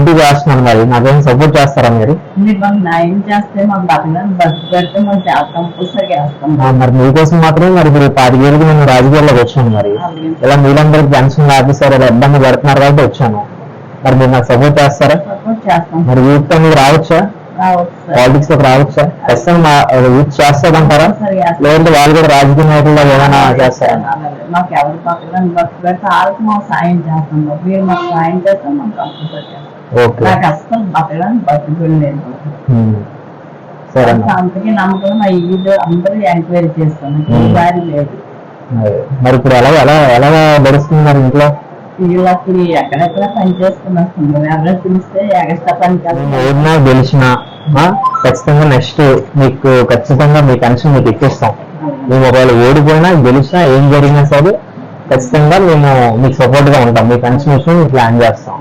పోటీ చేస్తున్నాను, మరి నాకేం సపోర్ట్ చేస్తారా మీరు? మీరు మాకు న్యాయం చేస్తే మాకు బతకడానికి బస్సు పెడితే మాకు చేస్తాం, పుస్తకం వేస్తాం. మరి మీకోసం మాత్రమే మరి మీరు 5 ఏళ్ళకి నేను రాజకీయాల్లోకి వచ్చాను. మరి ఇలా మీరందరికి పెన్షన్ ఆఫీసర్ ఇలా ఇబ్బంది పడుతున్నారు కాబట్టి వచ్చాను. మరి మీరు నాకు సపోర్ట్ చేస్తారా? సపోర్ట్ చేస్తాం. మరి యూత్ తో మీరు రావచ్చా? పాలిటిక్స్ లోకి రావచ్చా? ఖచ్చితంగా యూత్ చేస్తారంటారా? లేదంటే వాళ్ళు కూడా రాజకీయ నాయకుల్లో ఏమైనా చేస్తారా? మాకు ఎవరి పక్కన బస్సు పెడితే వాళ్ళకి మాకు సాయం చేస్తాం. మీరు మాకు సాయం చేస్తాం, మాకు కంపల్సరీ చేస్తాం. నాకు అస్సలు బతకడానికి బతుకులు లేదు. సరే, అంతకీ నమ్మకం మా ఇల్లు అందరూ ఎంక్వైరీ చేస్తాను, దారి లేదు. మరి ఇప్పుడు ఎలా ఎలా ఎలా గడుస్తున్నారు ఇంట్లో? వీళ్ళకి ఎక్కడెక్కడ పని చేసుకున్నారు, ఎవరైనా పిలిస్తే ఎక్స్ట్రా పని ఓడినా గెలిచినా ఖచ్చితంగా నెక్స్ట్ మీకు ఖచ్చితంగా మీ పెన్షన్ మీకు ఎక్కిస్తాం. మేము ఒకవేళ ఓడిపోయినా గెలిచినా ఏం జరిగినా సరే ఖచ్చితంగా మేము మీకు సపోర్ట్ గా ఉంటాం. మీ పెన్షన్ విషయం ప్లాన్ చేస్తాం.